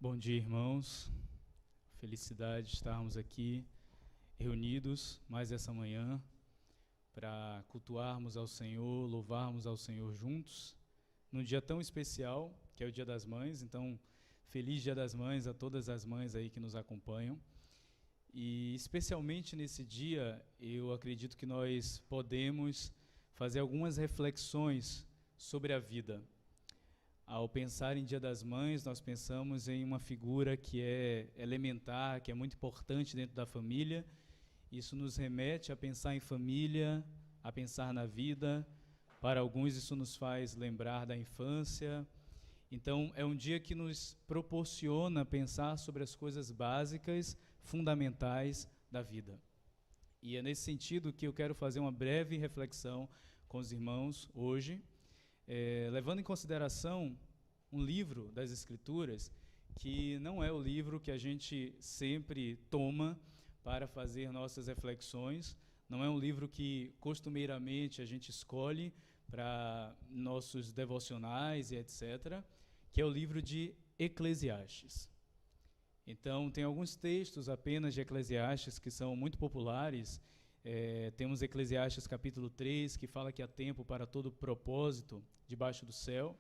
Bom dia, irmãos. Felicidade de estarmos aqui reunidos mais essa manhã para cultuarmos ao Senhor, louvarmos ao Senhor juntos, num dia tão especial, que é o Dia das Mães. Então, feliz Dia das Mães a todas as mães aí que nos acompanham. E, especialmente nesse dia, eu acredito que nós podemos fazer algumas reflexões sobre a vida. Ao pensar em Dia das Mães, nós pensamos em uma figura que é elementar, que é muito importante dentro da família. Isso nos remete a pensar em família, a pensar na vida. Para alguns, isso nos faz lembrar da infância. Então, é um dia que nos proporciona pensar sobre as coisas básicas, fundamentais da vida. E é nesse sentido que eu quero fazer uma breve reflexão com os irmãos hoje, levando em consideração um livro das Escrituras, que não é o livro que a gente sempre toma para fazer nossas reflexões, não é um livro que costumeiramente a gente escolhe para nossos devocionais e etc., que é o livro de Eclesiastes. Então, tem alguns textos apenas de Eclesiastes que são muito populares. Temos Eclesiastes capítulo 3, que fala que há tempo para todo propósito debaixo do céu.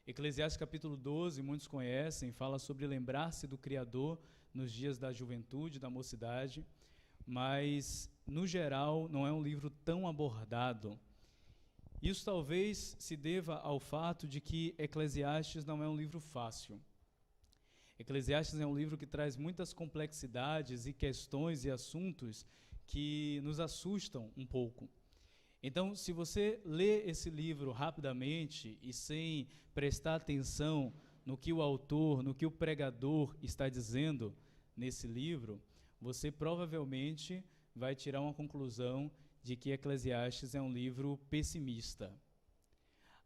Eclesiastes capítulo 12, muitos conhecem, fala sobre lembrar-se do Criador nos dias da juventude, da mocidade, mas, no geral, não é um livro tão abordado. Isso talvez se deva ao fato de que Eclesiastes não é um livro fácil. Eclesiastes é um livro que traz muitas complexidades e questões e assuntos que nos assustam um pouco. Então, se você lê esse livro rapidamente e sem prestar atenção no que o autor, no que o pregador está dizendo nesse livro, você provavelmente vai tirar uma conclusão de que Eclesiastes é um livro pessimista.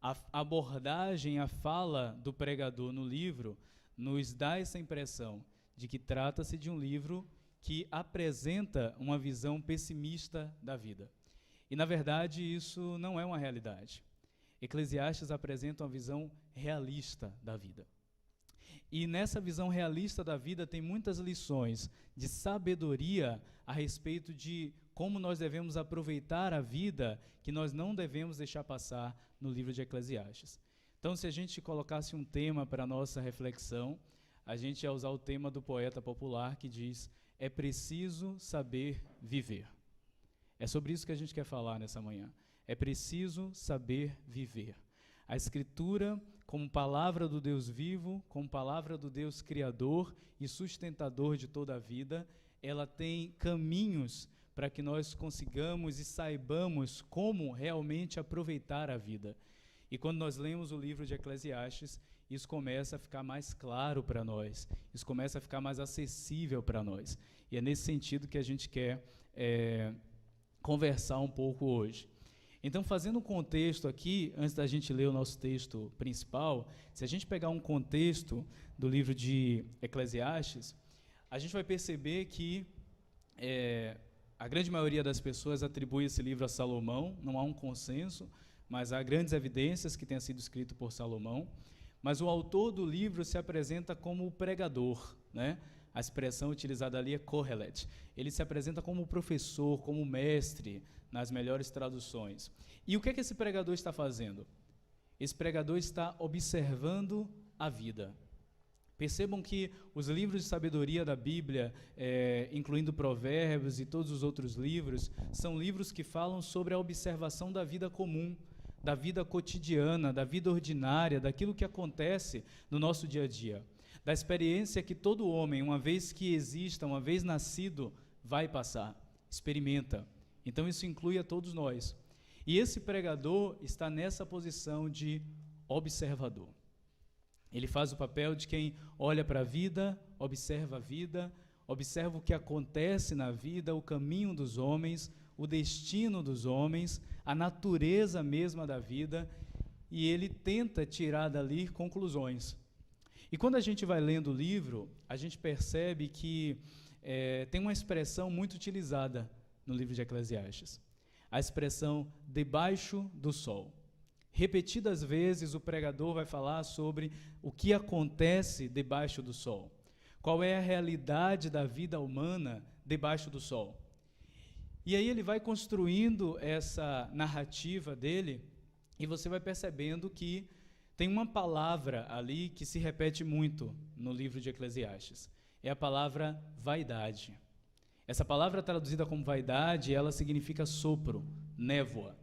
A abordagem, a fala do pregador no livro nos dá essa impressão de que trata-se de um livro que apresenta uma visão pessimista da vida. E, na verdade, isso não é uma realidade. Eclesiastes apresenta uma visão realista da vida. E nessa visão realista da vida tem muitas lições de sabedoria a respeito de como nós devemos aproveitar a vida, que nós não devemos deixar passar no livro de Eclesiastes. Então, se a gente colocasse um tema para a nossa reflexão, a gente ia usar o tema do poeta popular que diz: é preciso saber viver. É sobre isso que a gente quer falar nessa manhã. É preciso saber viver. A Escritura, como palavra do Deus vivo, como palavra do Deus criador e sustentador de toda a vida, ela tem caminhos para que nós consigamos e saibamos como realmente aproveitar a vida. E quando nós lemos o livro de Eclesiastes, isso começa a ficar mais claro para nós, isso começa a ficar mais acessível para nós. E é nesse sentido que a gente quer conversar um pouco hoje. Então, fazendo um contexto aqui, antes da gente ler o nosso texto principal, se a gente pegar um contexto do livro de Eclesiastes, a gente vai perceber que a grande maioria das pessoas atribui esse livro a Salomão, não há um consenso, mas há grandes evidências que tenha sido escrito por Salomão. Mas o autor do livro se apresenta como o pregador, né? A expressão utilizada ali é Kohelet. Ele se apresenta como professor, como mestre, nas melhores traduções. E o que é que esse pregador está fazendo? Esse pregador está observando a vida. Percebam que os livros de sabedoria da Bíblia, incluindo Provérbios e todos os outros livros, são livros que falam sobre a observação da vida comum, da vida cotidiana, da vida ordinária, daquilo que acontece no nosso dia a dia. Da experiência que todo homem, uma vez que exista, uma vez nascido, vai passar, experimenta. Então isso inclui a todos nós. E esse pregador está nessa posição de observador. Ele faz o papel de quem olha para a vida, observa o que acontece na vida, o caminho dos homens, o destino dos homens, a natureza mesma da vida, e ele tenta tirar dali conclusões. E quando a gente vai lendo o livro, a gente percebe que tem uma expressão muito utilizada no livro de Eclesiastes. A expressão debaixo do sol. repetidas vezes o pregador vai falar sobre o que acontece debaixo do sol. Qual é a realidade da vida humana debaixo do sol? E aí ele vai construindo essa narrativa dele e você vai percebendo que tem uma palavra ali que se repete muito no livro de Eclesiastes. É a palavra vaidade. Essa palavra traduzida como vaidade, ela significa sopro, névoa.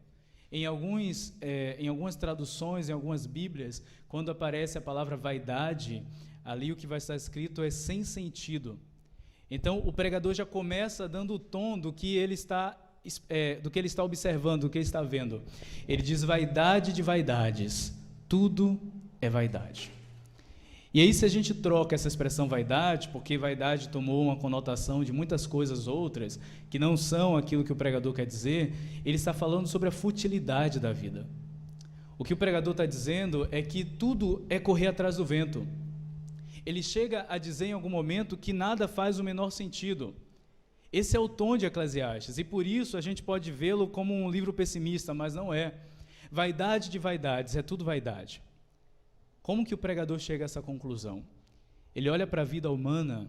Em algumas traduções, em algumas Bíblias, quando aparece a palavra vaidade, ali o que vai estar escrito é sem sentido. Então, o pregador já começa dando o tom do que ele está observando, do que ele está vendo. Ele diz: vaidade de vaidades, tudo é vaidade. E aí, se a gente troca essa expressão vaidade, porque vaidade tomou uma conotação de muitas coisas outras, que não são aquilo que o pregador quer dizer, ele está falando sobre a futilidade da vida. O que o pregador está dizendo é que tudo é correr atrás do vento. Ele chega a dizer em algum momento que nada faz o menor sentido. Esse é o tom de Eclesiastes, e por isso a gente pode vê-lo como um livro pessimista, mas não é. Vaidade de vaidades, é tudo vaidade. Como que o pregador chega a essa conclusão? Ele olha para a vida humana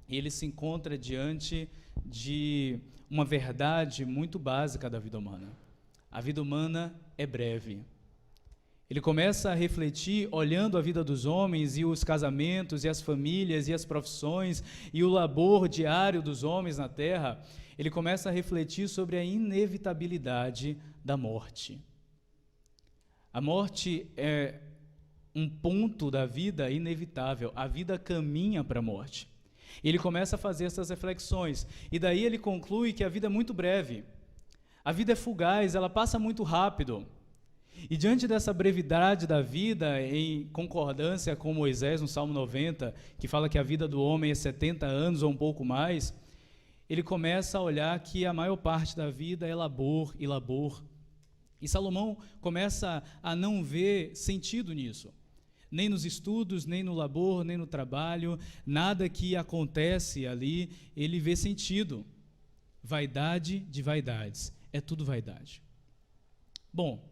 e ele se encontra diante de uma verdade muito básica da vida humana. A vida humana é breve. Ele começa a refletir, olhando a vida dos homens e os casamentos e as famílias e as profissões e o labor diário dos homens na terra, ele começa a refletir sobre a inevitabilidade da morte. A morte é um ponto da vida inevitável, a vida caminha para a morte. Ele começa a fazer essas reflexões, e daí ele conclui que a vida é muito breve, a vida é fugaz, ela passa muito rápido. E diante dessa brevidade da vida, em concordância com Moisés no Salmo 90, que fala que a vida do homem é 70 anos ou um pouco mais, ele começa a olhar que a maior parte da vida é labor e labor. E Salomão começa a não ver sentido nisso. Nem nos estudos, nem no labor, nem no trabalho, nada que acontece ali, ele vê sentido. Vaidade de vaidades, é tudo vaidade. Bom,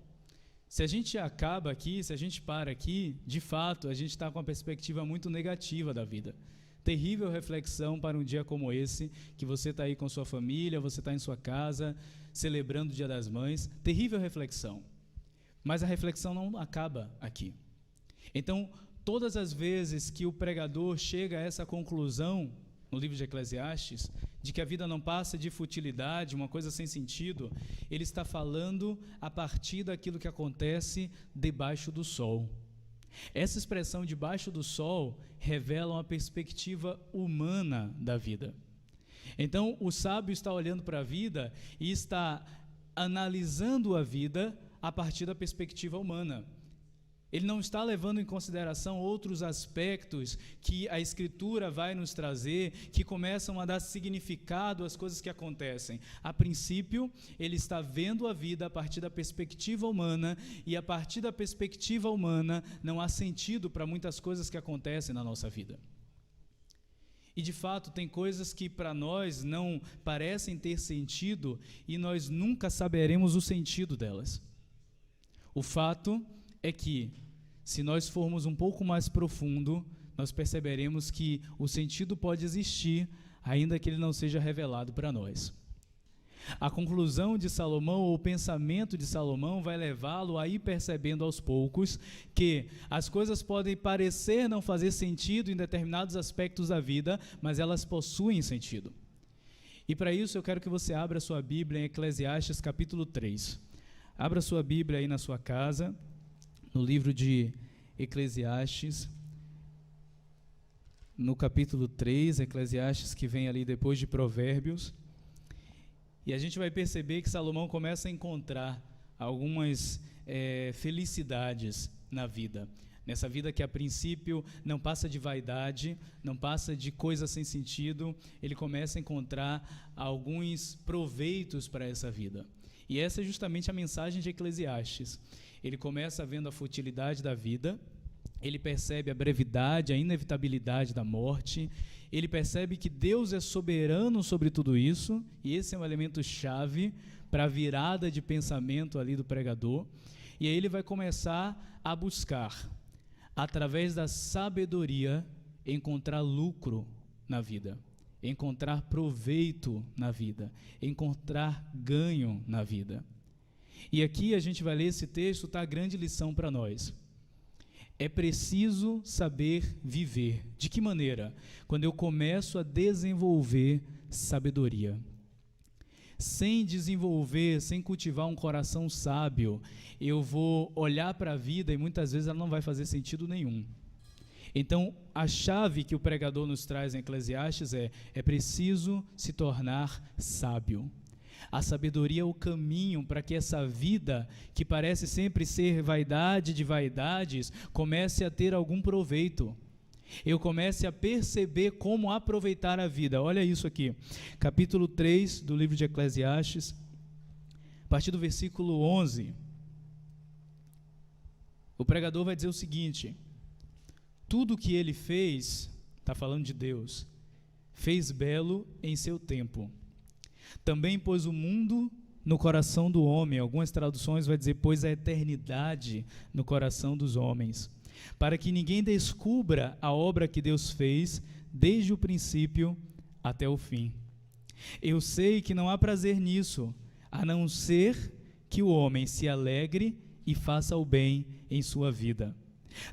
se a gente acaba aqui, se a gente para aqui, de fato, a gente está com uma perspectiva muito negativa da vida. Terrível reflexão para um dia como esse, que você está aí com sua família, você está em sua casa, celebrando o Dia das Mães. Terrível reflexão. Mas a reflexão não acaba aqui. Então, todas as vezes que o pregador chega a essa conclusão, no livro de Eclesiastes, de que a vida não passa de futilidade, uma coisa sem sentido, ele está falando a partir daquilo que acontece debaixo do sol. Essa expressão debaixo do sol revela uma perspectiva humana da vida. Então, o sábio está olhando para a vida e está analisando a vida a partir da perspectiva humana. Ele não está levando em consideração outros aspectos que a Escritura vai nos trazer, que começam a dar significado às coisas que acontecem. A princípio, ele está vendo a vida a partir da perspectiva humana, e a partir da perspectiva humana não há sentido para muitas coisas que acontecem na nossa vida. E, de fato, tem coisas que para nós não parecem ter sentido e nós nunca saberemos o sentido delas. O fato é que, se nós formos um pouco mais profundo, nós perceberemos que o sentido pode existir, ainda que ele não seja revelado para nós. A conclusão de Salomão, ou o pensamento de Salomão, vai levá-lo a ir percebendo aos poucos que as coisas podem parecer não fazer sentido em determinados aspectos da vida, mas elas possuem sentido. E para isso eu quero que você abra sua Bíblia em Eclesiastes capítulo 3. Abra sua Bíblia aí na sua casa, no livro de Eclesiastes, no capítulo 3, Eclesiastes que vem ali depois de Provérbios, e a gente vai perceber que Salomão começa a encontrar algumas felicidades na vida, nessa vida que a princípio não passa de vaidade, não passa de coisa sem sentido, ele começa a encontrar alguns proveitos para essa vida. E essa é justamente a mensagem de Eclesiastes. Ele começa vendo a futilidade da vida, ele percebe a brevidade, a inevitabilidade da morte, ele percebe que Deus é soberano sobre tudo isso, e esse é um elemento chave para a virada de pensamento ali do pregador. E aí ele vai começar a buscar, através da sabedoria, encontrar lucro na vida, encontrar proveito na vida, encontrar ganho na vida. E aqui a gente vai ler esse texto, está a grande lição para nós. É preciso saber viver. De que maneira? Quando eu começo a desenvolver sabedoria. Sem desenvolver, sem cultivar um coração sábio, eu vou olhar para a vida e muitas vezes ela não vai fazer sentido nenhum. Então, a chave que o pregador nos traz em Eclesiastes é preciso se tornar sábio. A sabedoria é o caminho para que essa vida, que parece sempre ser vaidade de vaidades, comece a ter algum proveito. Eu comece a perceber como aproveitar a vida. Olha isso aqui, capítulo 3 do livro de Eclesiastes, a partir do versículo 11. O pregador vai dizer o seguinte: tudo o que ele fez, está falando de Deus, fez belo em seu tempo. Também pôs o mundo no coração do homem. Algumas traduções vai dizer, pôs a eternidade no coração dos homens, para que ninguém descubra a obra que Deus fez desde o princípio até o fim. Eu sei que não há prazer nisso, a não ser que o homem se alegre e faça o bem em sua vida.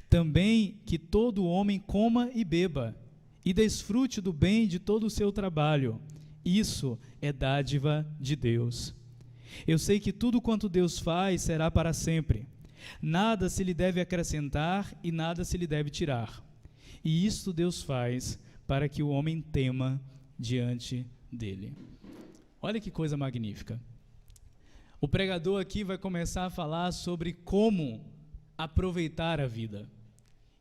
Também que todo homem coma e beba, e desfrute do bem de todo o seu trabalho. Isso é dádiva de Deus. Eu sei que tudo quanto Deus faz será para sempre. Nada se lhe deve acrescentar e nada se lhe deve tirar. E isto Deus faz para que o homem tema diante dele. Olha que coisa magnífica. O pregador aqui vai começar a falar sobre como aproveitar a vida.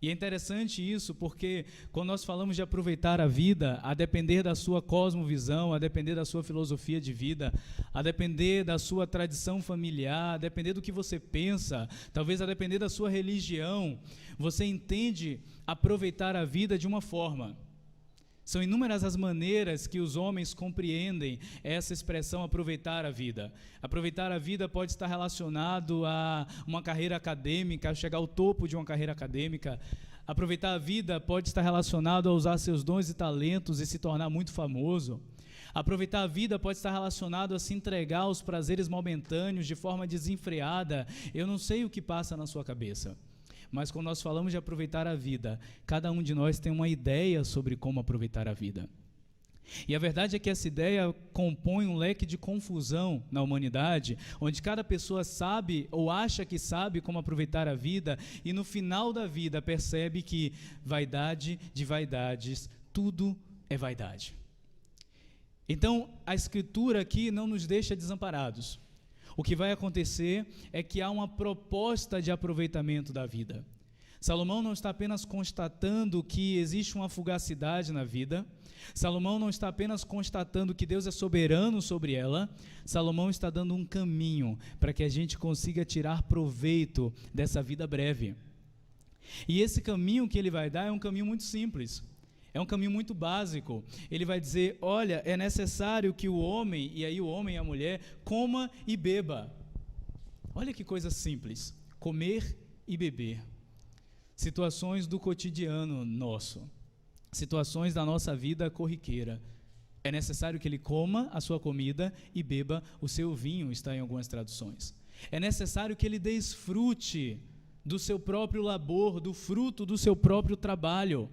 E é interessante isso, porque quando nós falamos de aproveitar a vida, a depender da sua cosmovisão, a depender da sua filosofia de vida, a depender da sua tradição familiar, a depender do que você pensa, talvez a depender da sua religião, você entende aproveitar a vida de uma forma. São inúmeras as maneiras que os homens compreendem essa expressão aproveitar a vida. Aproveitar a vida pode estar relacionado a uma carreira acadêmica, a chegar ao topo de uma carreira acadêmica. Aproveitar a vida pode estar relacionado a usar seus dons e talentos e se tornar muito famoso. Aproveitar a vida pode estar relacionado a se entregar aos prazeres momentâneos de forma desenfreada. Eu não sei o que passa na sua cabeça. Mas quando nós falamos de aproveitar a vida, cada um de nós tem uma ideia sobre como aproveitar a vida. E a verdade é que essa ideia compõe um leque de confusão na humanidade, onde cada pessoa sabe ou acha que sabe como aproveitar a vida e no final da vida percebe que vaidade de vaidades, tudo é vaidade. Então, a Escritura aqui não nos deixa desamparados. O que vai acontecer é que há uma proposta de aproveitamento da vida. Salomão não está apenas constatando que existe uma fugacidade na vida. Salomão não está apenas constatando que Deus é soberano sobre ela. Salomão está dando um caminho para que a gente consiga tirar proveito dessa vida breve. E esse caminho que ele vai dar é um caminho muito simples. É um caminho muito básico. Ele vai dizer, olha, é necessário que o homem, e aí o homem e a mulher, coma e beba. Olha que coisa simples, comer e beber. Situações do cotidiano nosso, situações da nossa vida corriqueira. É necessário que ele coma a sua comida e beba o seu vinho, está em algumas traduções. É necessário que ele desfrute do seu próprio labor, do fruto do seu próprio trabalho.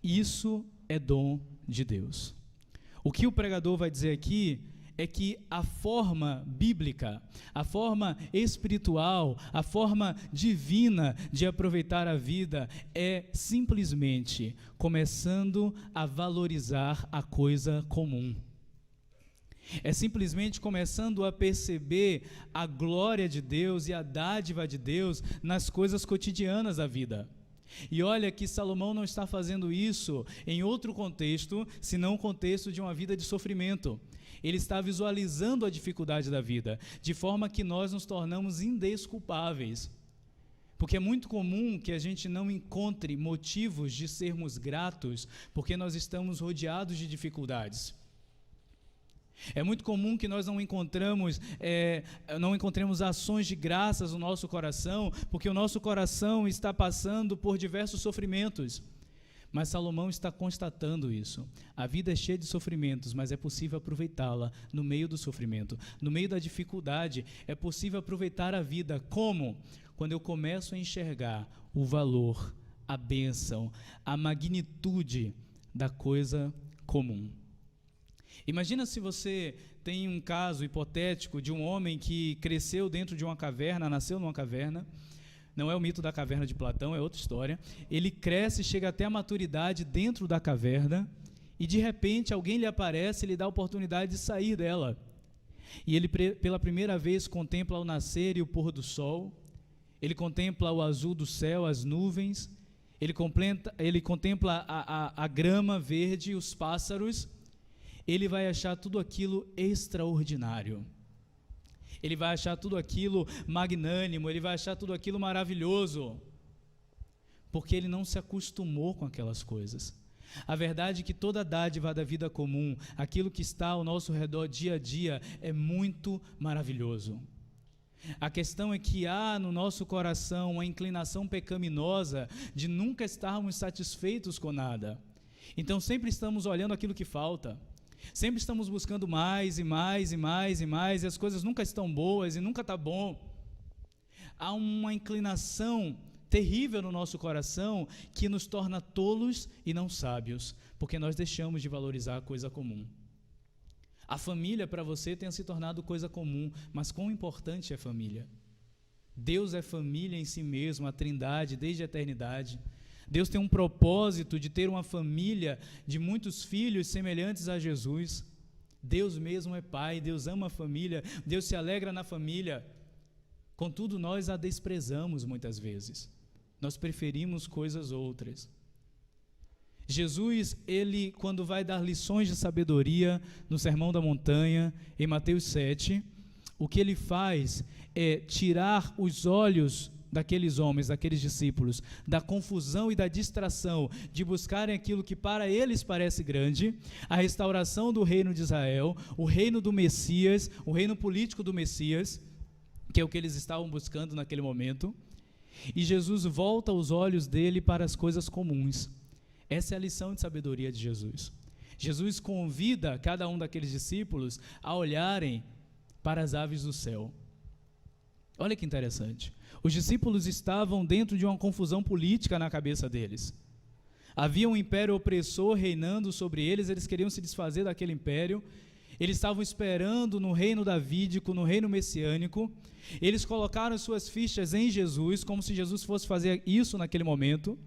Isso é dom de Deus. O que o pregador vai dizer aqui é que a forma bíblica, a forma espiritual, a forma divina de aproveitar a vida é simplesmente começando a valorizar a coisa comum. É simplesmente começando a perceber a glória de Deus e a dádiva de Deus nas coisas cotidianas da vida. E olha que Salomão não está fazendo isso em outro contexto, senão o contexto de uma vida de sofrimento. Ele está visualizando a dificuldade da vida, de forma que nós nos tornamos indesculpáveis. Porque é muito comum que a gente não encontre motivos de sermos gratos, porque nós estamos rodeados de dificuldades. É muito comum que nós não encontremos ações de graças no nosso coração, porque o nosso coração está passando por diversos sofrimentos. Mas Salomão está constatando isso. A vida é cheia de sofrimentos, mas é possível aproveitá-la no meio do sofrimento. No meio da dificuldade, é possível aproveitar a vida. Como? Quando eu começo a enxergar o valor, a bênção, a magnitude da coisa comum. Imagina se você tem um caso hipotético de um homem que cresceu dentro de uma caverna, nasceu numa caverna. Não é o mito da caverna de Platão, é outra história. Ele cresce, chega até a maturidade dentro da caverna e, de repente, alguém lhe aparece e lhe dá a oportunidade de sair dela. E ele, pela primeira vez, contempla o nascer e o pôr do sol. Ele contempla o azul do céu, as nuvens. Ele contempla a grama verde, os pássaros. Ele vai achar tudo aquilo extraordinário. Ele vai achar tudo aquilo magnânimo, ele vai achar tudo aquilo maravilhoso, porque ele não se acostumou com aquelas coisas. A verdade é que toda dádiva da vida comum, aquilo que está ao nosso redor dia a dia, é muito maravilhoso. A questão é que há no nosso coração uma inclinação pecaminosa de nunca estarmos satisfeitos com nada. Então sempre estamos olhando aquilo que falta. Sempre estamos buscando mais e mais e mais e mais, e as coisas nunca estão boas e nunca está bom. Há uma inclinação terrível no nosso coração que nos torna tolos e não sábios, porque nós deixamos de valorizar a coisa comum. A família para você tenha se tornado coisa comum, mas quão importante é a família? Deus é família em si mesmo, a Trindade desde a eternidade. Deus tem um propósito de ter uma família de muitos filhos semelhantes a Jesus. Deus mesmo é Pai, Deus ama a família, Deus se alegra na família. Contudo, nós a desprezamos muitas vezes. Nós preferimos coisas outras. Jesus, ele, quando vai dar lições de sabedoria no Sermão da Montanha, em Mateus 7, o que ele faz é tirar os olhos daqueles homens, daqueles discípulos, da confusão e da distração de buscarem aquilo que para eles parece grande, a restauração do reino de Israel, o reino do Messias, o reino político do Messias, que é o que eles estavam buscando naquele momento, e Jesus volta os olhos dele para as coisas comuns. Essa é a lição de sabedoria de Jesus. Jesus convida cada um daqueles discípulos a olharem para as aves do céu. Olha que interessante. Os discípulos estavam dentro de uma confusão política na cabeça deles. Havia um império opressor reinando sobre eles, eles queriam se desfazer daquele império. Eles estavam esperando no reino davídico, no reino messiânico. Eles colocaram suas fichas em Jesus, como se Jesus fosse fazer isso naquele momento.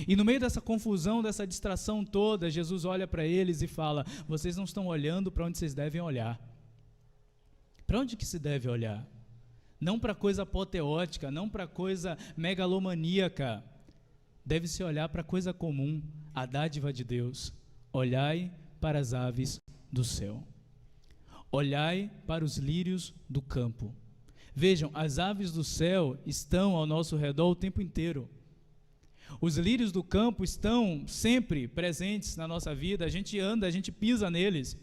E no meio dessa confusão, dessa distração toda, Jesus olha para eles e fala: vocês não estão olhando para onde vocês devem olhar. Para onde que se deve olhar? Não para coisa apoteótica, não para coisa megalomaníaca. Deve-se olhar para a coisa comum, a dádiva de Deus. Olhai para as aves do céu. Olhai para os lírios do campo. Vejam, as aves do céu estão ao nosso redor o tempo inteiro. Os lírios do campo estão sempre presentes na nossa vida, a gente anda, a gente pisa neles,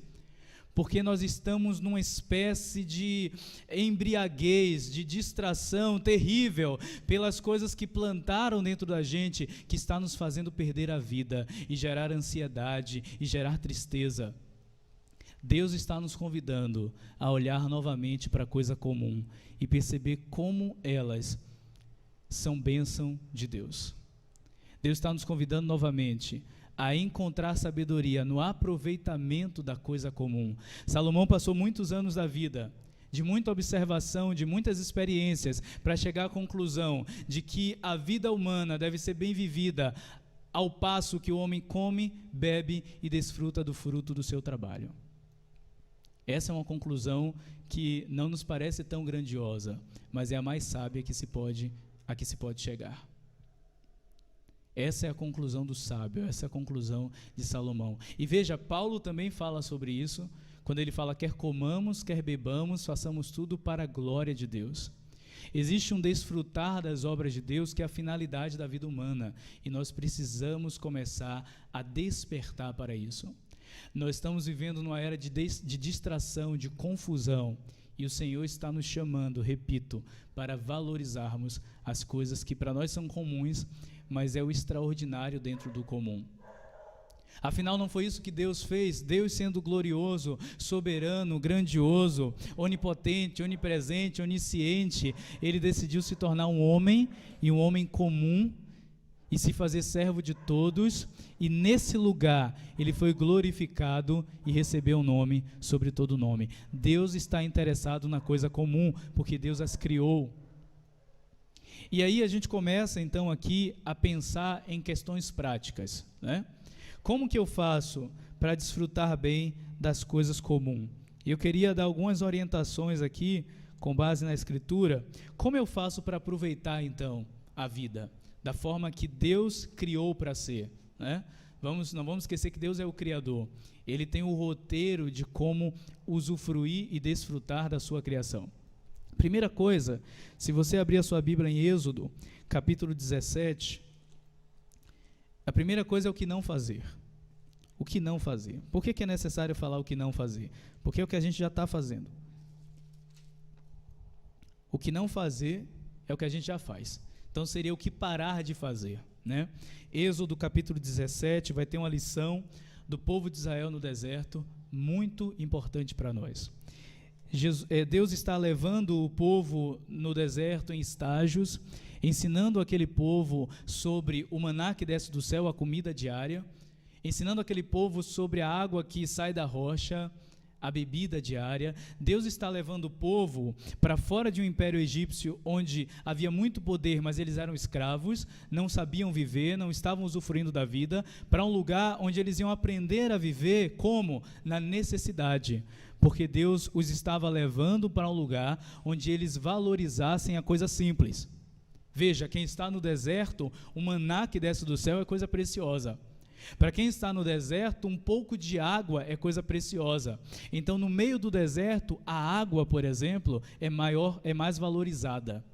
porque nós estamos numa espécie de embriaguez, de distração terrível pelas coisas que plantaram dentro da gente, que está nos fazendo perder a vida e gerar ansiedade e gerar tristeza. Deus está nos convidando a olhar novamente para a coisa comum e perceber como elas são bênção de Deus. Deus está nos convidando novamente a encontrar sabedoria no aproveitamento da coisa comum. Salomão passou muitos anos da vida, de muita observação, de muitas experiências, para chegar à conclusão de que a vida humana deve ser bem vivida, ao passo que o homem come, bebe e desfruta do fruto do seu trabalho. Essa é uma conclusão que não nos parece tão grandiosa, mas é a mais sábia a que se pode chegar. Essa é a conclusão do sábio, essa é a conclusão de Salomão. E veja, Paulo também fala sobre isso, quando ele fala: quer comamos, quer bebamos, façamos tudo para a glória de Deus. Existe um desfrutar das obras de Deus que é a finalidade da vida humana, e nós precisamos começar a despertar para isso. Nós estamos vivendo numa era de distração, de confusão, e o Senhor está nos chamando, repito, para valorizarmos as coisas que para nós são comuns, mas é o extraordinário dentro do comum. Afinal, não foi isso que Deus fez? Deus, sendo glorioso, soberano, grandioso, onipotente, onipresente, onisciente, Ele decidiu se tornar um homem, e um homem comum, e se fazer servo de todos, e nesse lugar Ele foi glorificado e recebeu um nome sobre todo nome. Deus está interessado na coisa comum, porque Deus as criou. E aí a gente começa então aqui a pensar em questões práticas, né? Como que eu faço para desfrutar bem das coisas comuns? Eu queria dar algumas orientações aqui, com base na Escritura. Como eu faço para aproveitar então a vida da forma que Deus criou para ser, né? Não vamos esquecer que Deus é o Criador. Ele tem o roteiro de como usufruir e desfrutar da sua criação. Primeira coisa, se você abrir a sua Bíblia em Êxodo, capítulo 17, a primeira coisa é o que não fazer. O que não fazer. Por que é necessário falar o que não fazer? Porque é o que a gente já está fazendo. O que não fazer é o que a gente já faz. Então seria o que parar de fazer, né? Êxodo capítulo 17 vai ter uma lição do povo de Israel no deserto, muito importante para nós. Deus está levando o povo no deserto em estágios, ensinando aquele povo sobre o maná que desce do céu, a comida diária, ensinando aquele povo sobre a água que sai da rocha, a bebida diária. Deus está levando o povo para fora de um império egípcio onde havia muito poder, mas eles eram escravos, não sabiam viver, não estavam usufruindo da vida, para um lugar onde eles iam aprender a viver como? Na necessidade, porque Deus os estava levando para um lugar onde eles valorizassem a coisa simples. Veja, quem está no deserto, o maná que desce do céu é coisa preciosa. Para quem está no deserto, um pouco de água é coisa preciosa. Então, no meio do deserto, a água, por exemplo, é mais valorizada,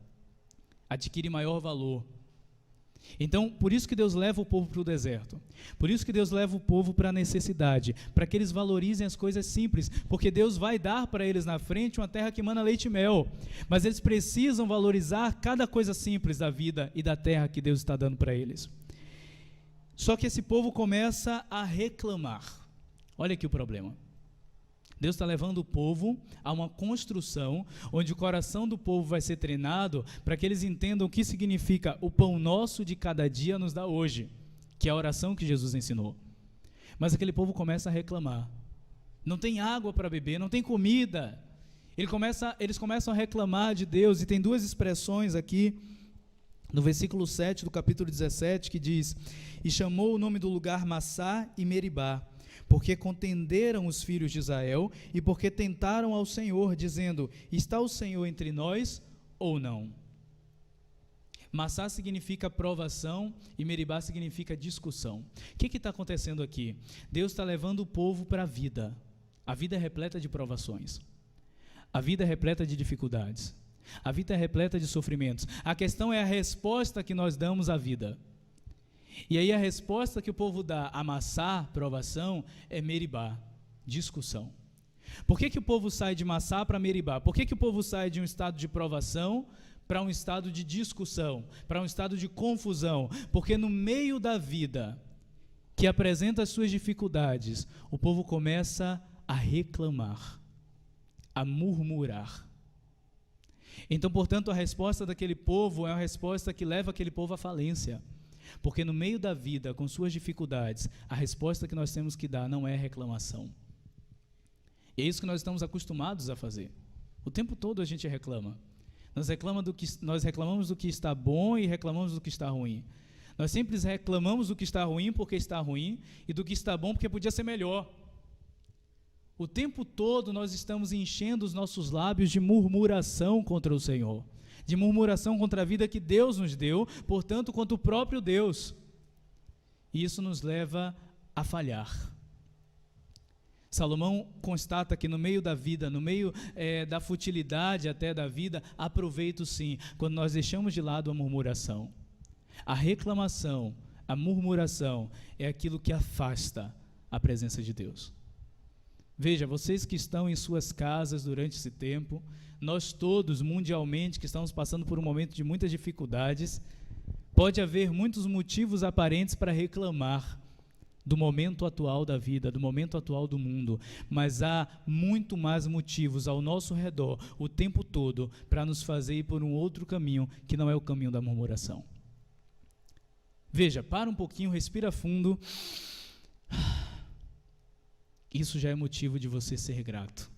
adquire maior valor. Então, por isso que Deus leva o povo para o deserto. Por isso que Deus leva o povo para a necessidade, para que eles valorizem as coisas simples, porque Deus vai dar para eles na frente uma terra que emana leite e mel, mas eles precisam valorizar cada coisa simples da vida e da terra que Deus está dando para eles. Só que esse povo começa a reclamar. Olha aqui o problema. Deus está levando o povo a uma construção onde o coração do povo vai ser treinado para que eles entendam o que significa o pão nosso de cada dia nos dá hoje, que é a oração que Jesus ensinou. Mas aquele povo começa a reclamar. Não tem água para beber, não tem comida. Eles começam a reclamar de Deus, e tem duas expressões aqui no versículo 7 do capítulo 17, que diz: e chamou o nome do lugar Massá e Meribá, porque contenderam os filhos de Israel, e porque tentaram ao Senhor, dizendo: está o Senhor entre nós ou não? Massá significa provação e Meribá significa discussão. O que está acontecendo aqui? Deus está levando o povo para a vida. A vida é repleta de provações. A vida é repleta de dificuldades. A vida é repleta de sofrimentos. A questão é a resposta que nós damos à vida. E aí a resposta que o povo dá a Massá, provação, é Meribá, discussão. Por que o povo sai de Massá para Meribá? Por que o povo sai de um estado de provação para um estado de discussão, para um estado de confusão? Porque no meio da vida, que apresenta as suas dificuldades, o povo começa a reclamar, a murmurar. Então, portanto, a resposta daquele povo é uma resposta que leva aquele povo à falência. Porque no meio da vida, com suas dificuldades, a resposta que nós temos que dar não é reclamação. E é isso que nós estamos acostumados a fazer. O tempo todo a gente reclama. Nós reclamamos do que está bom e reclamamos do que está ruim. Nós sempre reclamamos do que está ruim porque está ruim e do que está bom porque podia ser melhor. O tempo todo nós estamos enchendo os nossos lábios de murmuração contra o Senhor, de murmuração contra a vida que Deus nos deu, portanto, contra o próprio Deus. E isso nos leva a falhar. Salomão constata que no meio da vida, no meio da futilidade até da vida, há proveito sim, quando nós deixamos de lado a murmuração. A reclamação, a murmuração é aquilo que afasta a presença de Deus. Veja, vocês que estão em suas casas durante esse tempo, nós todos, mundialmente, que estamos passando por um momento de muitas dificuldades, pode haver muitos motivos aparentes para reclamar do momento atual da vida, do momento atual do mundo, mas há muito mais motivos ao nosso redor, o tempo todo, para nos fazer ir por um outro caminho, que não é o caminho da murmuração. Veja, para um pouquinho, respira fundo. Isso já é motivo de você ser grato.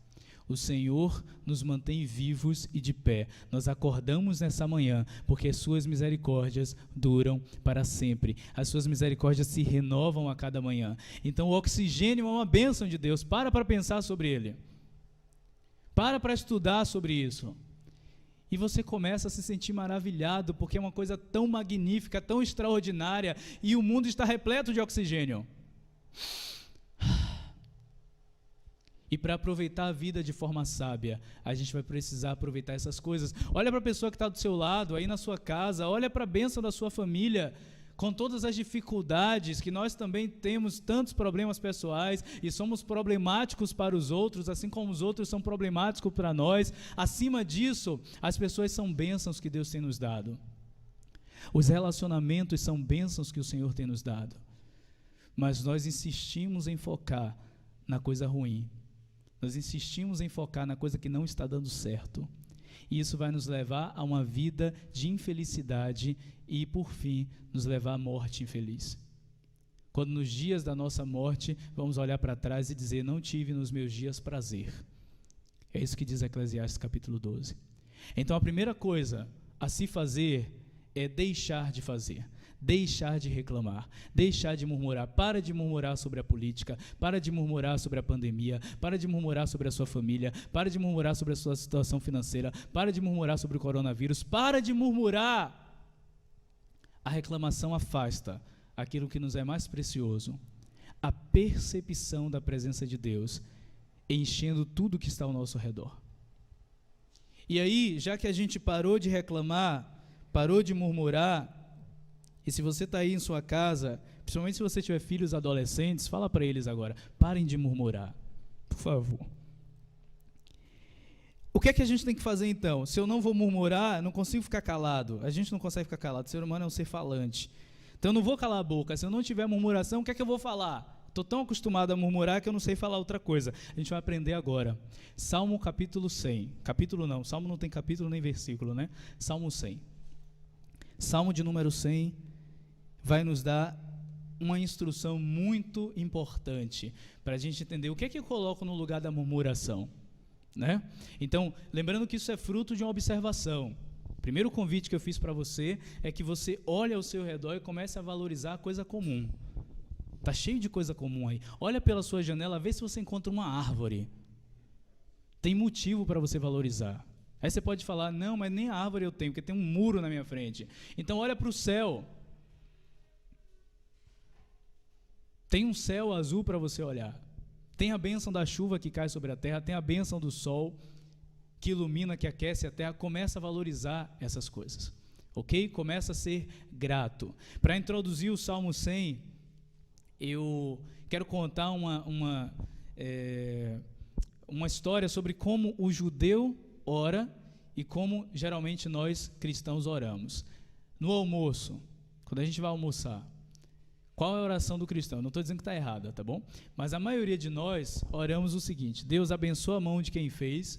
O Senhor nos mantém vivos e de pé. Nós acordamos nessa manhã, porque as suas misericórdias duram para sempre. As suas misericórdias se renovam a cada manhã. Então o oxigênio é uma bênção de Deus. Para pensar sobre ele. Para estudar sobre isso. E você começa a se sentir maravilhado, porque é uma coisa tão magnífica, tão extraordinária, e o mundo está repleto de oxigênio. E para aproveitar a vida de forma sábia, a gente vai precisar aproveitar essas coisas. Olha para a pessoa que está do seu lado, aí na sua casa, olha para a bênção da sua família, com todas as dificuldades, que nós também temos tantos problemas pessoais e somos problemáticos para os outros, assim como os outros são problemáticos para nós. Acima disso, as pessoas são bênçãos que Deus tem nos dado. Os relacionamentos são bênçãos que o Senhor tem nos dado. Mas nós insistimos em focar na coisa ruim. Nós insistimos em focar na coisa que não está dando certo. E isso vai nos levar a uma vida de infelicidade e, por fim, nos levar à morte infeliz. Quando nos dias da nossa morte, vamos olhar para trás e dizer, não tive nos meus dias prazer. É isso que diz Eclesiastes capítulo 12. Então, a primeira coisa a se fazer é deixar de fazer. Deixar de reclamar, deixar de murmurar. Para de murmurar sobre a política, para de murmurar sobre a pandemia, para de murmurar sobre a sua família, para de murmurar sobre a sua situação financeira, para de murmurar sobre o coronavírus, para de murmurar. A reclamação afasta aquilo que nos é mais precioso, a percepção da presença de Deus, enchendo tudo que está ao nosso redor. E aí, já que a gente parou de reclamar, parou de murmurar, e se você está aí em sua casa, principalmente se você tiver filhos adolescentes, fala para eles agora, parem de murmurar, por favor. O que é que a gente tem que fazer então? Se eu não vou murmurar, eu não consigo ficar calado. A gente não consegue ficar calado, o ser humano é um ser falante. Então eu não vou calar a boca. Se eu não tiver murmuração, o que é que eu vou falar? Estou tão acostumado a murmurar que eu não sei falar outra coisa. A gente vai aprender agora. Salmo capítulo 100. Capítulo não, Salmo não tem capítulo nem versículo, né? Salmo 100. Salmo de número 100 vai nos dar uma instrução muito importante para a gente entender o que é que eu coloco no lugar da murmuração, né? Então, lembrando que isso é fruto de uma observação. O primeiro convite que eu fiz para você é que você olhe ao seu redor e comece a valorizar a coisa comum. Está cheio de coisa comum aí. Olha pela sua janela, vê se você encontra uma árvore. Tem motivo para você valorizar. Aí você pode falar, não, mas nem a árvore eu tenho, porque tem um muro na minha frente. Então olha para o céu. Tem um céu azul para você olhar. Tem a bênção da chuva que cai sobre a terra, tem a bênção do sol que ilumina, que aquece a terra. Começa a valorizar essas coisas, ok? Começa a ser grato. Para introduzir o Salmo 100, eu quero contar uma história sobre como o judeu ora e como geralmente nós cristãos oramos. No almoço, quando a gente vai almoçar, qual é a oração do cristão? Não estou dizendo que está errada, tá bom? Mas a maioria de nós oramos o seguinte: Deus abençoa a mão de quem fez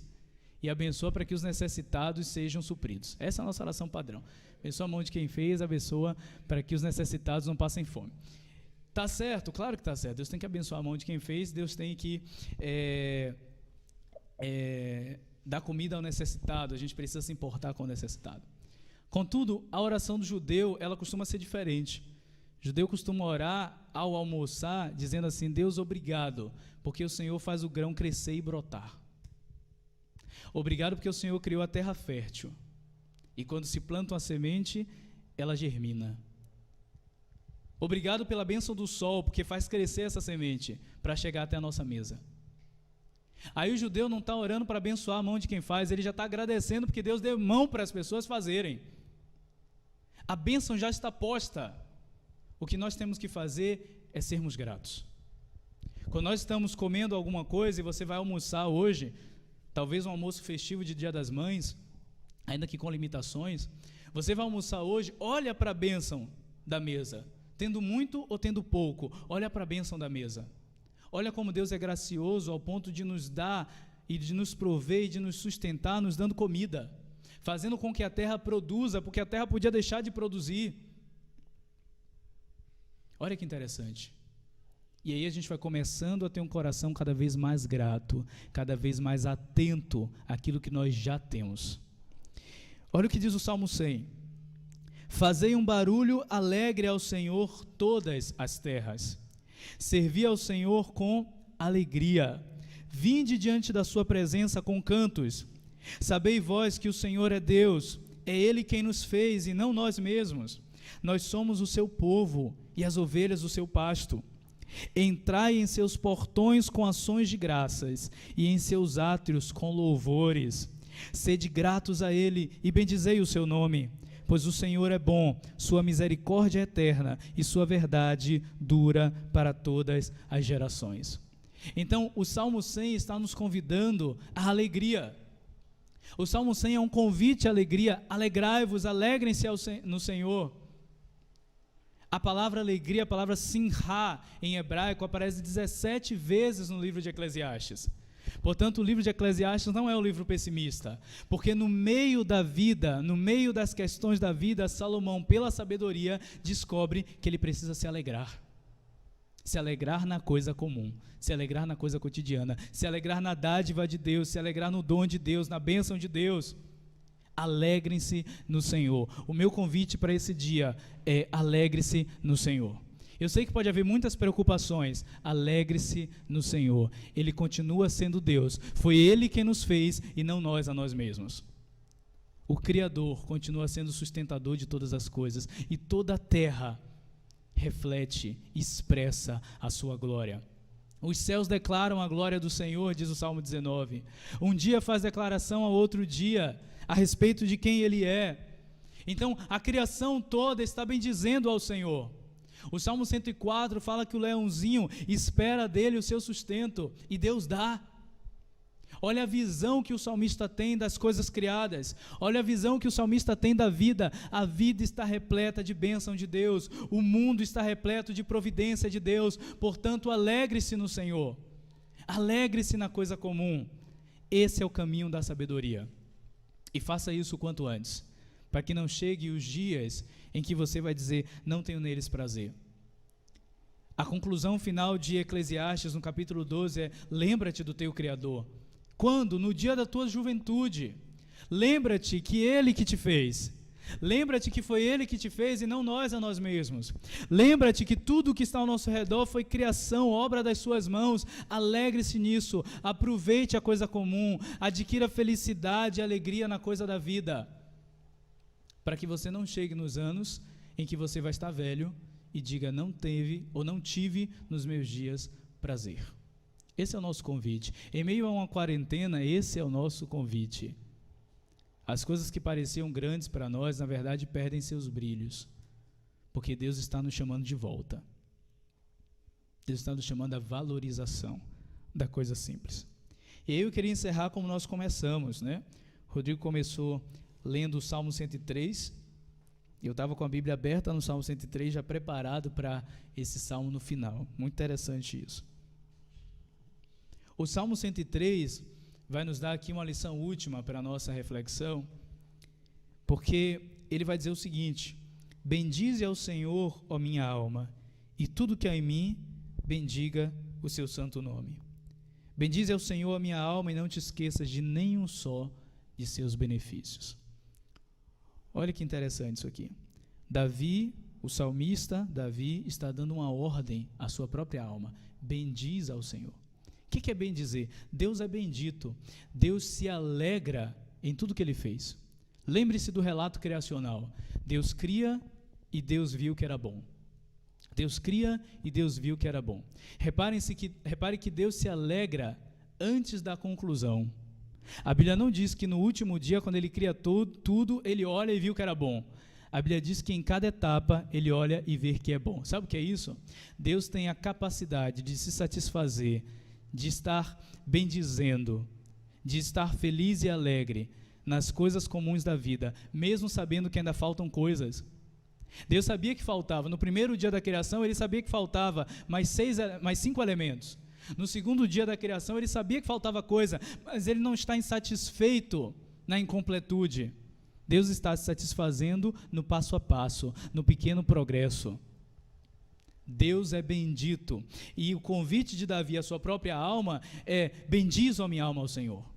e abençoa para que os necessitados sejam supridos. Essa é a nossa oração padrão. Abençoa a mão de quem fez, abençoa para que os necessitados não passem fome. Tá certo? Claro que está certo. Deus tem que abençoar a mão de quem fez, Deus tem que dar comida ao necessitado, a gente precisa se importar com o necessitado. Contudo, a oração do judeu, ela costuma ser diferente. O judeu costuma orar ao almoçar, dizendo assim: Deus, obrigado, porque o Senhor faz o grão crescer e brotar. Obrigado porque o Senhor criou a terra fértil. E quando se planta uma semente, ela germina. Obrigado pela bênção do sol, porque faz crescer essa semente para chegar até a nossa mesa. Aí o judeu não está orando para abençoar a mão de quem faz, ele já está agradecendo porque Deus deu mão para as pessoas fazerem. A bênção já está posta. O que nós temos que fazer é sermos gratos. Quando nós estamos comendo alguma coisa e você vai almoçar hoje, talvez um almoço festivo de Dia das Mães, ainda que com limitações, você vai almoçar hoje, olha para a bênção da mesa, tendo muito ou tendo pouco, olha para a bênção da mesa. Olha como Deus é gracioso ao ponto de nos dar e de nos prover e de nos sustentar, nos dando comida, fazendo com que a terra produza, porque a terra podia deixar de produzir. Olha que interessante. E aí a gente vai começando a ter um coração cada vez mais grato, cada vez mais atento àquilo que nós já temos. Olha o que diz o Salmo 100. Fazei um barulho alegre ao Senhor todas as terras. Servi ao Senhor com alegria. Vinde diante da sua presença com cantos. Sabei vós que o Senhor é Deus, é Ele quem nos fez e não nós mesmos. Nós somos o seu povo e as ovelhas do seu pasto. Entrai em seus portões com ações de graças e em seus átrios com louvores. Sede gratos a Ele e bendizei o seu nome, pois o Senhor é bom, sua misericórdia é eterna e sua verdade dura para todas as gerações. Então, o Salmo 100 está nos convidando à alegria. O Salmo 100 é um convite à alegria. Alegrai-vos, alegrem-se no Senhor. A palavra alegria, a palavra simha em hebraico, aparece 17 vezes no livro de Eclesiastes. Portanto, o livro de Eclesiastes não é um livro pessimista, porque no meio da vida, no meio das questões da vida, Salomão, pela sabedoria, descobre que ele precisa se alegrar. Se alegrar na coisa comum, se alegrar na coisa cotidiana, se alegrar na dádiva de Deus, se alegrar no dom de Deus, na bênção de Deus. Alegrem-se no Senhor. O meu convite para esse dia é: alegre-se no Senhor. Eu sei que pode haver muitas preocupações. Alegre-se no Senhor. Ele continua sendo Deus. Foi Ele quem nos fez e não nós a nós mesmos. O Criador continua sendo o sustentador de todas as coisas e toda a terra reflete, expressa a sua glória. Os céus declaram a glória do Senhor, diz o Salmo 19. Um dia faz declaração a outro dia a respeito de quem Ele é. Então, a criação toda está bendizendo ao Senhor. O Salmo 104 fala que o leãozinho espera dele o seu sustento, e Deus dá. Olha a visão que o salmista tem das coisas criadas. Olha a visão que o salmista tem da vida. A vida está repleta de bênção de Deus. O mundo está repleto de providência de Deus. Portanto, alegre-se no Senhor. Alegre-se na coisa comum. Esse é o caminho da sabedoria. E faça isso o quanto antes, para que não chegue os dias em que você vai dizer: não tenho neles prazer. A conclusão final de Eclesiastes, no capítulo 12, é: lembra-te do teu Criador. Quando? No dia da tua juventude. Lembra-te que Ele que te fez. Lembra-te que foi Ele que te fez e não nós a nós mesmos. Lembra-te que tudo que está ao nosso redor foi criação, obra das suas mãos. Alegre-se nisso, aproveite a coisa comum, adquira felicidade e alegria na coisa da vida, para que você não chegue nos anos em que você vai estar velho e diga: não teve ou não tive nos meus dias prazer. Esse é o nosso convite. Em meio a uma quarentena, esse é o nosso convite. As coisas que pareciam grandes para nós, na verdade, perdem seus brilhos, porque Deus está nos chamando de volta. Deus está nos chamando à valorização da coisa simples. E aí eu queria encerrar como nós começamos, né? Rodrigo começou lendo o Salmo 103, eu estava com a Bíblia aberta no Salmo 103, já preparado para esse Salmo no final. Muito interessante isso. O Salmo 103 vai nos dar aqui uma lição última para a nossa reflexão, porque ele vai dizer o seguinte: bendize ao Senhor, ó minha alma, e tudo que há em mim, bendiga o seu santo nome. Bendize ao Senhor, a minha alma, e não te esqueças de nenhum só de seus benefícios. Olha que interessante isso aqui. Davi, o salmista Davi, está dando uma ordem à sua própria alma: bendiz ao Senhor. O que é bendizer? Deus é bendito. Deus se alegra em tudo que Ele fez. Lembre-se do relato criacional. Deus cria e Deus viu que era bom. Deus cria e Deus viu que era bom. Repare que Deus se alegra antes da conclusão. A Bíblia não diz que no último dia, quando Ele cria tudo, Ele olha e viu que era bom. A Bíblia diz que em cada etapa ele olha e vê que é bom. Sabe o que é isso? Deus tem a capacidade de se satisfazer, de estar bendizendo, de estar feliz e alegre nas coisas comuns da vida, mesmo sabendo que ainda faltam coisas. Deus sabia que faltava. No primeiro dia da criação, ele sabia que faltava mais 5 elementos. No segundo dia da criação, ele sabia que faltava coisa, mas ele não está insatisfeito na incompletude. Deus está se satisfazendo no passo a passo, no pequeno progresso. Deus é bendito. E o convite de Davi à sua própria alma é: bendiz, ó minha alma, ao Senhor.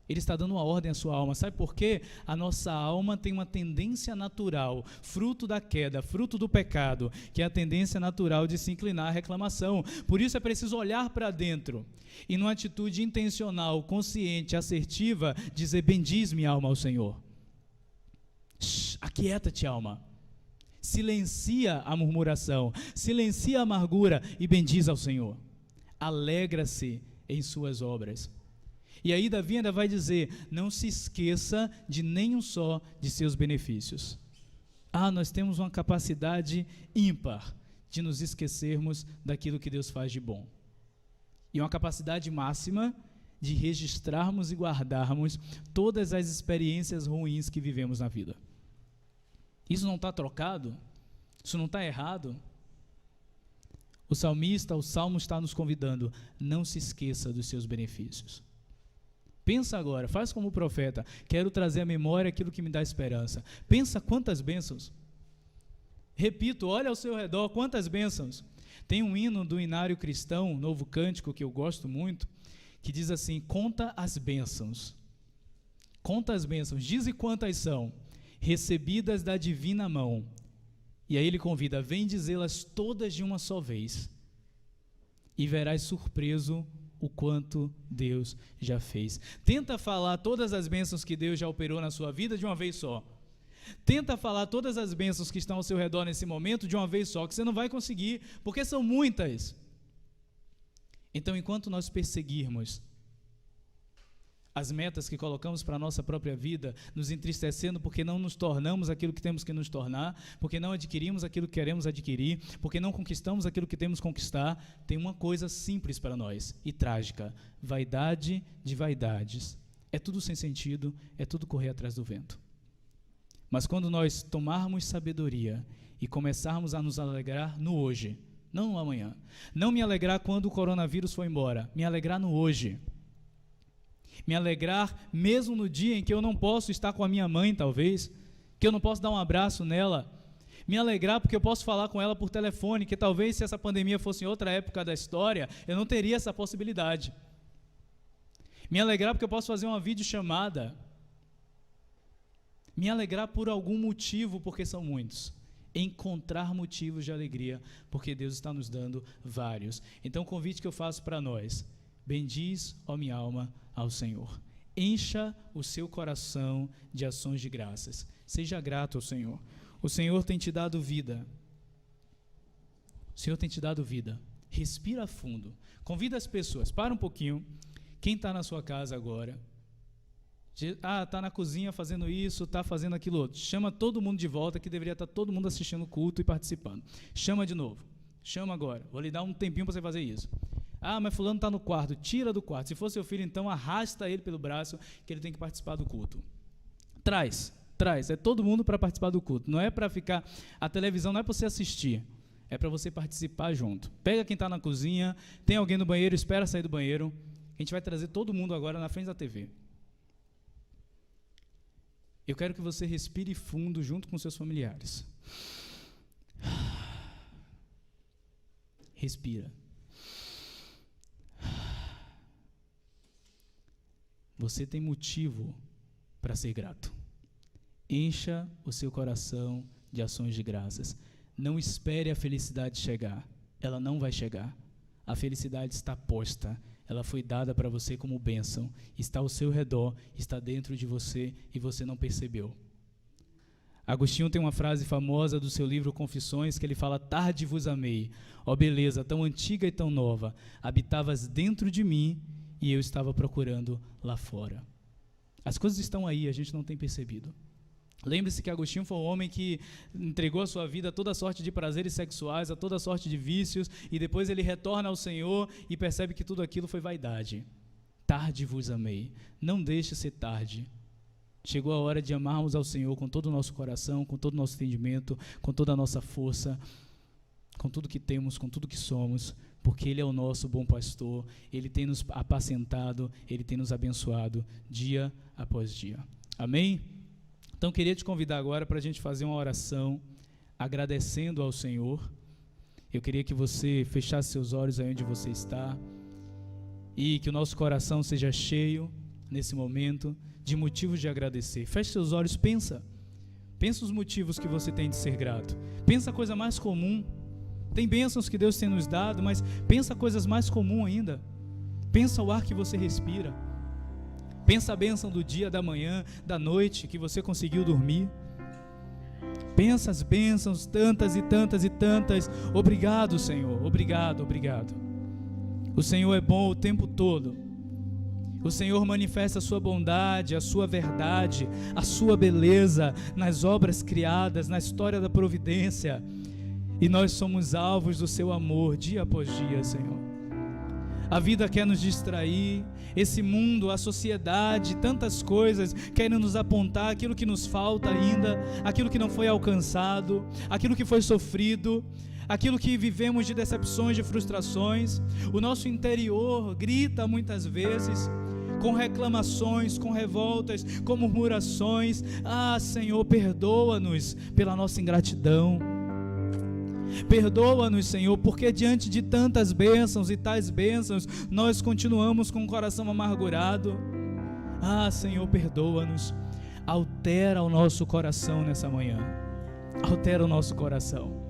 Ele está dando uma ordem à sua alma. Sabe por quê? A nossa alma tem uma tendência natural, fruto da queda, fruto do pecado, que é a tendência natural de se inclinar à reclamação. Por isso é preciso olhar para dentro e, numa atitude intencional, consciente, assertiva, dizer: bendiz minha alma ao Senhor. Aquieta-te, alma. Silencia a murmuração, silencia a amargura e bendiz ao Senhor. Alegra-se em suas obras. E aí Davi ainda vai dizer: não se esqueça de nenhum só de seus benefícios. Nós temos uma capacidade ímpar de nos esquecermos daquilo que Deus faz de bom. E uma capacidade máxima de registrarmos e guardarmos todas as experiências ruins que vivemos na vida. Isso não está trocado? Isso não está errado? O salmista, o salmo está nos convidando: não se esqueça dos seus benefícios. Pensa agora, faz como o profeta: quero trazer à memória aquilo que me dá esperança. Pensa quantas bênçãos. Repito, olha ao seu redor, quantas bênçãos. Tem um hino do Inário Cristão, um novo cântico que eu gosto muito, que diz assim: conta as bênçãos. Conta as bênçãos, dize quantas são, recebidas da divina mão. E aí ele convida: vem dizê-las todas de uma só vez, e verás surpreso o quanto Deus já fez. Tenta falar todas as bênçãos que Deus já operou na sua vida de uma vez só. Tenta falar todas as bênçãos que estão ao seu redor nesse momento de uma vez só, que você não vai conseguir, porque são muitas. Então, enquanto nós perseguirmos as metas que colocamos para a nossa própria vida, nos entristecendo porque não nos tornamos aquilo que temos que nos tornar, porque não adquirimos aquilo que queremos adquirir, porque não conquistamos aquilo que temos que conquistar, tem uma coisa simples para nós e trágica: vaidade de vaidades. É tudo sem sentido, é tudo correr atrás do vento. Mas quando nós tomarmos sabedoria e começarmos a nos alegrar no hoje, não no amanhã, não me alegrar quando o coronavírus for embora, me alegrar no hoje. Me alegrar mesmo no dia em que eu não posso estar com a minha mãe, talvez, que eu não posso dar um abraço nela. Me alegrar porque eu posso falar com ela por telefone, que talvez se essa pandemia fosse em outra época da história, eu não teria essa possibilidade. Me alegrar porque eu posso fazer uma videochamada. Me alegrar por algum motivo, porque são muitos. Encontrar motivos de alegria, porque Deus está nos dando vários. Então o convite que eu faço para nós: bendiz, ó minha alma, ao Senhor. Encha o seu coração de ações de graças. Seja grato ao Senhor. O Senhor tem te dado vida. O Senhor tem te dado vida. Respira fundo. Convida as pessoas. Para um pouquinho. Quem está na sua casa agora? Está na cozinha fazendo isso, está fazendo aquilo outro. Chama todo mundo de volta, que deveria estar todo mundo assistindo o culto e participando. Chama de novo. Chama agora. Vou lhe dar um tempinho para você fazer isso. Mas fulano está no quarto. Tira do quarto. Se for seu filho, então arrasta ele pelo braço, que ele tem que participar do culto. Traz. É todo mundo para participar do culto. Não é para ficar... A televisão não é para você assistir. É para você participar junto. Pega quem está na cozinha. Tem alguém no banheiro, espera sair do banheiro. A gente vai trazer todo mundo agora na frente da TV. Eu quero que você respire fundo junto com seus familiares. Respira. Você tem motivo para ser grato. Encha o seu coração de ações de graças. Não espere a felicidade chegar. Ela não vai chegar. A felicidade está posta. Ela foi dada para você como bênção. Está ao seu redor, está dentro de você e você não percebeu. Agostinho tem uma frase famosa do seu livro Confissões, que ele fala: tarde vos amei, ó beleza tão antiga e tão nova, habitavas dentro de mim e eu estava procurando lá fora. As coisas estão aí, a gente não tem percebido. Lembre-se que Agostinho foi um homem que entregou a sua vida a toda sorte de prazeres sexuais, a toda sorte de vícios, e depois ele retorna ao Senhor e percebe que tudo aquilo foi vaidade. Tarde vos amei. Não deixe ser tarde. Chegou a hora de amarmos ao Senhor com todo o nosso coração, com todo o nosso entendimento, com toda a nossa força, com tudo que temos, com tudo que somos, porque Ele é o nosso bom pastor, Ele tem nos apacentado, Ele tem nos abençoado dia após dia. Amém? Então, queria te convidar agora para a gente fazer uma oração, agradecendo ao Senhor. Eu queria que você fechasse seus olhos aí onde você está, e que o nosso coração seja cheio, nesse momento, de motivos de agradecer. Feche seus olhos, pensa os motivos que você tem de ser grato. Pensa a coisa mais comum. Tem bênçãos que Deus tem nos dado, mas pensa coisas mais comuns ainda. Pensa o ar que você respira. Pensa a bênção do dia, da manhã, da noite, que você conseguiu dormir. Pensa as bênçãos, tantas e tantas e tantas. Obrigado, Senhor. Obrigado, obrigado. O Senhor é bom o tempo todo. O Senhor manifesta a sua bondade, a sua verdade, a sua beleza nas obras criadas, na história da providência. E nós somos alvos do seu amor dia após dia, Senhor. A vida quer nos distrair, esse mundo, a sociedade, tantas coisas querem nos apontar aquilo que nos falta ainda, aquilo que não foi alcançado, aquilo que foi sofrido, aquilo que vivemos de decepções, de frustrações. O nosso interior grita muitas vezes, com reclamações, com revoltas, com murmurações. Ah, Senhor, perdoa-nos pela nossa ingratidão. Perdoa-nos, Senhor, porque diante de tantas bênçãos e tais bênçãos, nós continuamos com o coração amargurado. Ah, Senhor, perdoa-nos. Altera o nosso coração nessa manhã. Altera o nosso coração.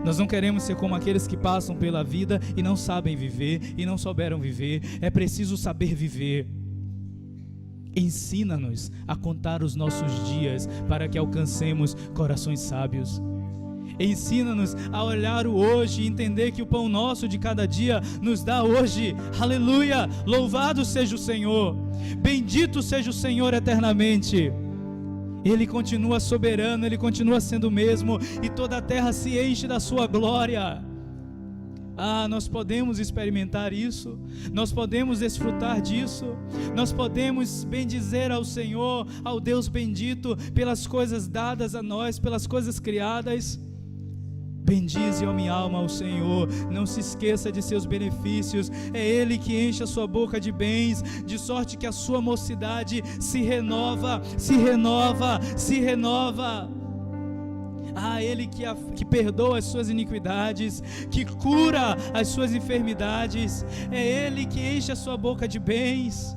Nós não queremos ser como aqueles que passam pela vida e não sabem viver e não souberam viver. É preciso saber viver. Ensina-nos a contar os nossos dias para que alcancemos corações sábios. Ensina-nos a olhar o hoje e entender que o pão nosso de cada dia nos dá hoje. Aleluia! Louvado seja o Senhor. Bendito seja o Senhor eternamente. Ele continua soberano, Ele continua sendo o mesmo, e toda a terra se enche da sua glória. Ah, nós podemos experimentar isso, nós podemos desfrutar disso, nós podemos bendizer ao Senhor, ao Deus bendito, pelas coisas dadas a nós, pelas coisas criadas. Bendize, ó minha alma, ao Senhor, não se esqueça de seus benefícios. É Ele que enche a sua boca de bens, de sorte que a sua mocidade se renova, se renova, se renova. Ah, Ele que perdoa as suas iniquidades, que cura as suas enfermidades. É Ele que enche a sua boca de bens.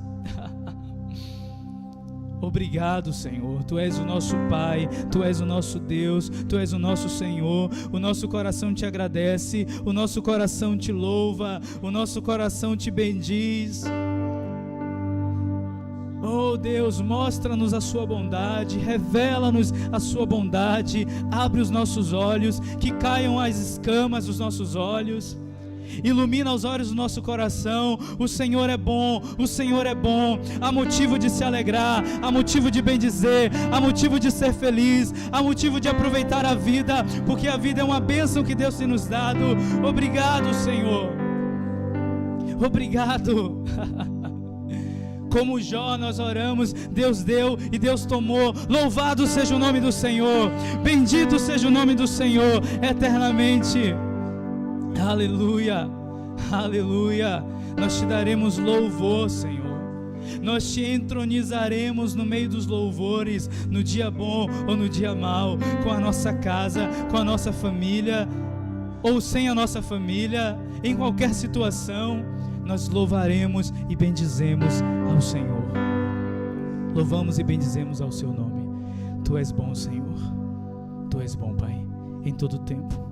Obrigado, Senhor. Tu és o nosso Pai, Tu és o nosso Deus, Tu és o nosso Senhor. O nosso coração te agradece, o nosso coração te louva, o nosso coração te bendiz. Oh Deus, mostra-nos a sua bondade, revela-nos a sua bondade, abre os nossos olhos, que caiam as escamas dos nossos olhos, ilumina os olhos do nosso coração. O Senhor é bom, o Senhor é bom. Há motivo de se alegrar, há motivo de bendizer, há motivo de ser feliz, há motivo de aproveitar a vida, porque a vida é uma bênção que Deus tem nos dado. Obrigado, Senhor. Obrigado. Como Jó nós oramos, Deus deu e Deus tomou. Louvado seja o nome do Senhor, bendito seja o nome do Senhor eternamente. Aleluia, aleluia. Nós te daremos louvor, Senhor. Nós te entronizaremos no meio dos louvores, no dia bom ou no dia mau, com a nossa casa, com a nossa família, ou sem a nossa família, em qualquer situação. Nós louvaremos e bendizemos ao Senhor. Louvamos e bendizemos ao seu nome. Tu és bom, Senhor. Tu és bom, Pai, em todo tempo.